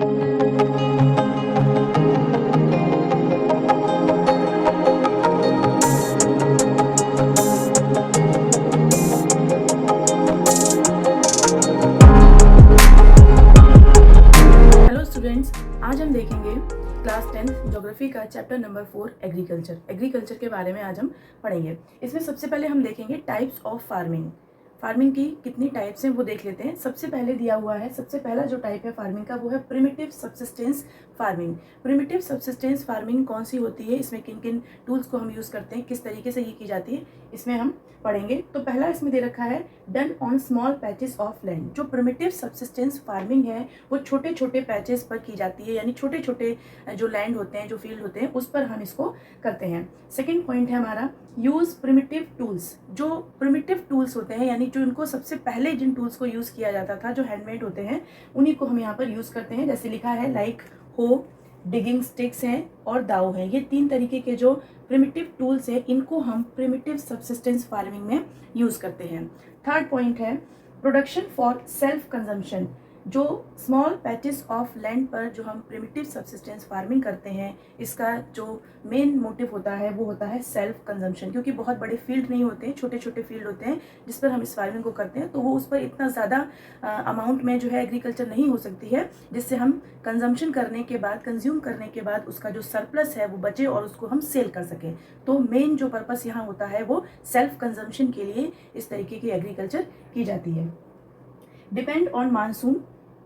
Hello students, आज हम देखेंगे क्लास 10th ज्योग्राफी का चैप्टर नंबर 4 एग्रीकल्चर के बारे में आज हम पढ़ेंगे। इसमें सबसे पहले हम देखेंगे टाइप्स ऑफ फार्मिंग की कितनी टाइप्स हैं वो देख लेते हैं। सबसे पहले दिया हुआ है, सबसे पहला जो टाइप है फार्मिंग का वो है primitive subsistence farming. Primitive subsistence farming कौन सी होती है, इसमें किन किन टूल्स को हम यूज़ करते हैं, किस तरीके से ये की जाती है, इसमें हम पढ़ेंगे। तो पहला इसमें दे रखा है done on small patches of land. जो प्रिमिटिव सब्सिस्टेंस फार्मिंग है वो छोटे छोटे पैचेस पर की जाती है, यानी छोटे छोटे जो लैंड होते हैं, जो फील्ड होते हैं, उस पर हम इसको करते हैं। सेकेंड पॉइंट है हमारा यूज़ प्रिमिटिव टूल्स। जो प्रिमिटिव टूल्स होते हैं, यानी जो इनको सबसे पहले जिन टूल्स को यूज़ किया जाता था, जो हैंडमेड होते हैं, उन्हीं को हम यहाँ पर यूज़ करते हैं। जैसे लिखा है लाइक हो, डिगिंग स्टिक्स हैं और दाव है। ये तीन तरीके के जो प्रिमिटिव टूल्स हैं, इनको हम प्रिमिटिव सब्सिस्टेंस फार्मिंग में यूज़ करते हैं। थर्ड पॉइंट है प्रोडक्शन फॉर सेल्फ कंजम्पशन। जो स्मॉल पैचेस ऑफ लैंड पर जो हम प्रिमिटिव सब्सिस्टेंस फार्मिंग करते हैं, इसका जो मेन मोटिव होता है वो होता है सेल्फ कंजम्पशन। क्योंकि बहुत बड़े फील्ड नहीं होते हैं, छोटे छोटे फील्ड होते हैं जिस पर हम इस फार्मिंग को करते हैं, तो वो उस पर इतना ज़्यादा अमाउंट में जो है एग्रीकल्चर नहीं हो सकती है, जिससे हम कंजम्पशन करने के बाद, कंज्यूम करने के बाद उसका जो सरप्लस है वो बचे और उसको हम सेल कर सकें। तो मेन जो पर्पस यहाँ होता है वो सेल्फ कंजम्पशन के लिए इस तरीके की एग्रीकल्चर की जाती है। Depend on monsoon.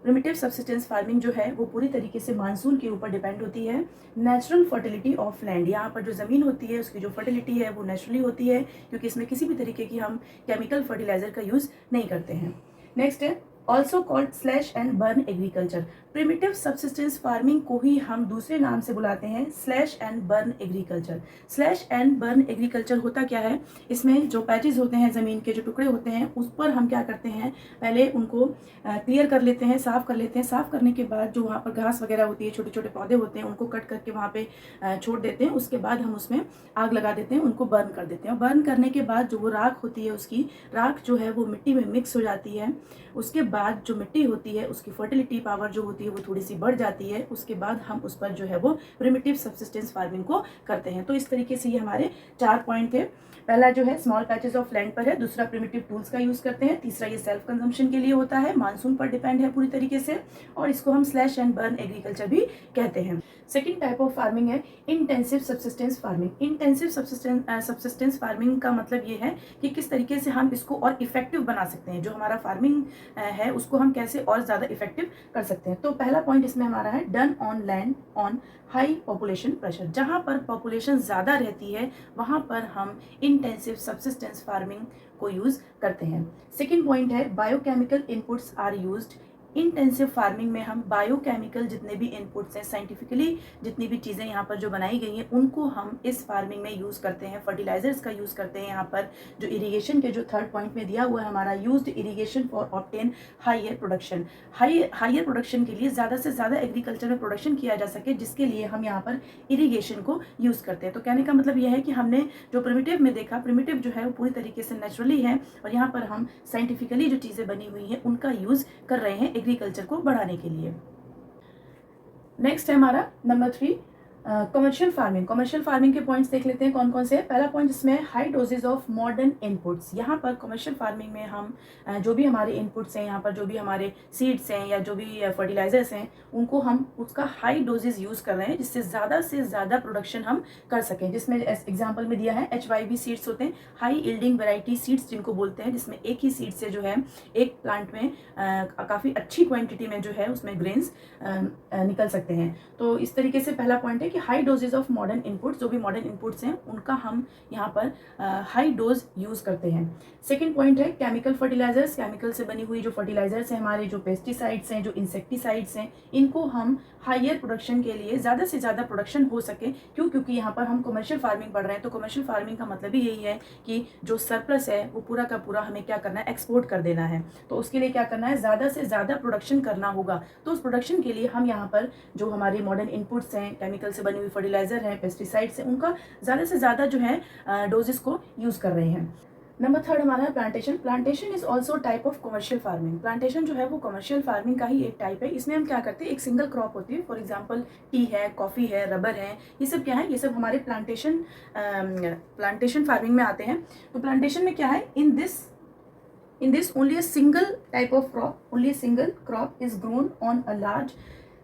Primitive subsistence farming जो है वो पूरी तरीके से मानसून के ऊपर डिपेंड होती है। Natural fertility of land. यहाँ पर जो ज़मीन होती है उसकी जो फर्टिलिटी है वो नेचुरली होती है, क्योंकि इसमें किसी भी तरीके की हम केमिकल फर्टिलाइजर का यूज़ नहीं करते हैं। नेक्स्ट है also called slash and burn agriculture. Primitive subsistence farming को ही हम दूसरे नाम से बुलाते हैं slash and burn agriculture. Slash and burn agriculture होता क्या है, इसमें जो पैचेस होते हैं, ज़मीन के जो टुकड़े होते हैं, उस पर हम क्या करते हैं, पहले उनको क्लियर कर लेते हैं, साफ़ कर लेते हैं। साफ़ करने के बाद जो वहाँ पर घास वगैरह होती है, छोटे छोटे पौधे होते हैं, उनको कट करके वहाँ पे छोड़ देते हैं। उसके बाद हम उसमें आग लगा देते हैं, उनको बर्न कर देते हैं। बर्न करने के बाद जो वो राख होती है, उसकी राख जो है वो मिट्टी में मिक्स हो जाती है। उसके बाद जो मिट्टी होती है उसकी फर्टिलिटी पावर जो होती है वो थोड़ी सी बढ़ जाती है। उसके बाद हम उस पर जो है वो प्रिमिटिव सब्सिस्टेंस फार्मिंग को करते हैं। तो इस तरीके से ये हमारे 4 पॉइंट थे। पहला जो है स्मॉल पैचेस ऑफ लैंड पर है, दूसरा प्रिमिटिव टूल्स का यूज़ करते हैं, तीसरा ये सेल्फ कंजम्पशन के लिए होता है, मानसून पर डिपेंड है पूरी तरीके से, और इसको हम स्लैश एंड बर्न एग्रीकल्चर भी कहते हैं। सेकेंड टाइप ऑफ फार्मिंग है intensive subsistence farming. Intensive subsistence farming का मतलब ये है कि किस तरीके से हम इसको और इफेक्टिव बना सकते हैं। जो हमारा फार्मिंग है उसको हम कैसे और ज़्यादा इफेक्टिव कर सकते हैं। तो पहला पॉइंट इसमें हमारा है done on land on high population pressure. जहाँ पर पॉपुलेशन ज़्यादा रहती है वहाँ पर हम इंटेंसिव सब्सिस्टेंस फार्मिंग को यूज़ करते हैं। सेकेंड पॉइंट है biochemical inputs are used. Intensive farming में हम बायोकेमिकल जितने भी इनपुट्स हैं, साइंटिफिकली जितनी भी चीज़ें यहाँ पर जो बनाई गई हैं, उनको हम इस फार्मिंग में यूज़ करते हैं। फर्टिलाइजर्स का यूज़ करते हैं। यहाँ पर जो इरिगेशन के जो थर्ड पॉइंट में दिया हुआ है हमारा, used irrigation for obtain higher production. Higher production के लिए ज़्यादा से ज़्यादा एग्रीकल्चर में प्रोडक्शन किया जा सके, जिसके लिए हम यहाँ पर इरीगेशन को यूज़ करते हैं। तो कहने का मतलब यह है कि हमने जो प्रिमिटिव में देखा, प्रिमिटिव जो है वो पूरी तरीके से नेचुरली है, और यहाँ पर हम साइंटिफिकली जो चीज़ें बनी हुई हैं उनका यूज़ कर रहे हैं एग्रीकल्चर को बढ़ाने के लिए। नेक्स्ट है हमारा number 3 commercial farming. Commercial farming के पॉइंट्स देख लेते हैं कौन कौन से हैं। पहला पॉइंट इसमें high doses of modern inputs. यहाँ पर कमर्शियल फार्मिंग में हम जो भी हमारे इनपुट्स हैं, यहाँ पर जो भी हमारे सीड्स हैं या जो भी फर्टिलाइजर्स हैं, उनको हम उसका हाई डोजेज यूज़ कर रहे हैं, जिससे ज़्यादा से ज़्यादा प्रोडक्शन हम कर सकें। जिसमें एग्जाम्पल में दिया है HYV सीड्स होते हैं, हाई यील्डिंग वेराइटी सीड्स जिनको बोलते हैं, जिसमें एक ही सीड से जो है एक प्लांट में काफ़ी अच्छी क्वान्टिटी में जो है उसमें ग्रेन्स निकल सकते हैं। तो इस तरीके से पहला पॉइंट है कि high doses of modern inputs, जो भी मॉडर्न इनपुट्स हैं उनका हम यहाँ पर हाई डोज यूज़ करते हैं। सेकेंड पॉइंट है केमिकल फर्टिलाइजर्स। केमिकल से बनी हुई जो फर्टिलाइजर्स हैं हमारे, जो पेस्टिसाइड्स हैं, जो इंसेक्टिसाइड्स हैं, इनको हम हायर प्रोडक्शन के लिए ज़्यादा से ज़्यादा प्रोडक्शन हो सके। क्योंकि यहाँ पर हम कमर्शियल फार्मिंग पढ़ रहे हैं, तो कमर्शियल फार्मिंग का मतलब ही यही है कि जो सरप्लस है वो पूरा का पूरा हमें क्या करना है, एक्सपोर्ट कर देना है। तो उसके लिए क्या करना है, ज़्यादा से ज़्यादा प्रोडक्शन करना होगा। तो उस प्रोडक्शन के लिए हम यहाँ पर जो हमारे मॉडर्न इनपुट्स हैं, केमिकल से बनी हुई फर्टिलाइजर हैं, पेस्टिसाइड्स हैं, उनका ज़्यादा से ज़्यादा जो है डोजेस को यूज़ कर रहे हैं। नंबर थर्ड हमारा है plantation. Plantation is also type of commercial farming. Plantation जो है वो कमर्शियल फार्मिंग का ही एक टाइप है। इसमें हम क्या करते हैं, एक सिंगल क्रॉप होती है, फॉर एग्जांपल टी है, कॉफ़ी है, रबर है, ये सब क्या है, ये सब हमारे प्लांटेशन फार्मिंग में आते हैं। तो प्लांटेशन में क्या है, in this only a single type of crop, only a single crop is grown on a large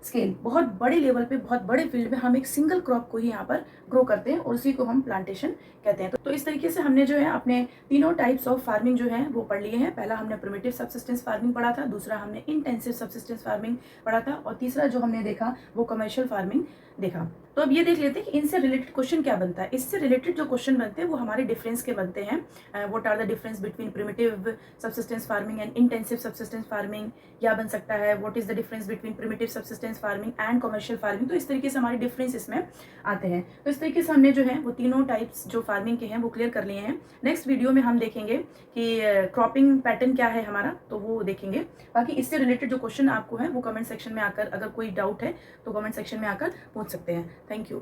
scale. बहुत बड़े लेवल पे, बहुत बड़े फील्ड में हम एक सिंगल क्रॉप को ही यहाँ पर ग्रो करते हैं और उसी को हम प्लांटेशन कहते हैं। तो इस तरीके से हमने जो है अपने तीनों टाइप्स ऑफ फार्मिंग जो है वो पढ़ लिए हैं। पहला हमने प्रिमिटिव सब्सिस्टेंस फार्मिंग पढ़ा था, दूसरा हमने इंटेंसिव सब्सिस्टेंस फार्मिंग पढ़ा था, और तीसरा जो हमने देखा वो कमर्शियल फार्मिंग देखा। तो अब ये देख लेते हैं कि इनसे रिलेटेड क्वेश्चन क्या बनता है। इससे रिलेटेड जो क्वेश्चन बनते हैं वो हमारे डिफरेंस के बनते हैं। What are the difference between primitive subsistence farming and intensive subsistence farming, या बन सकता है what is the difference between primitive subsistence farming and commercial farming. तो इस तरीके से हमारे डिफरेंस इसमें आते हैं। तो इस तरीके से हमने जो है वो तीनों टाइप्स जो फार्मिंग के हैं वो क्लियर कर लिए हैं। नेक्स्ट वीडियो में हम देखेंगे कि क्रॉपिंग पैटर्न क्या है हमारा, तो वो देखेंगे। बाकी इससे रिलेटेड जो क्वेश्चन आपको है वो कमेंट सेक्शन में आकर, अगर कोई डाउट है तो कमेंट सेक्शन में आकर पूछ सकते हैं। Thank you.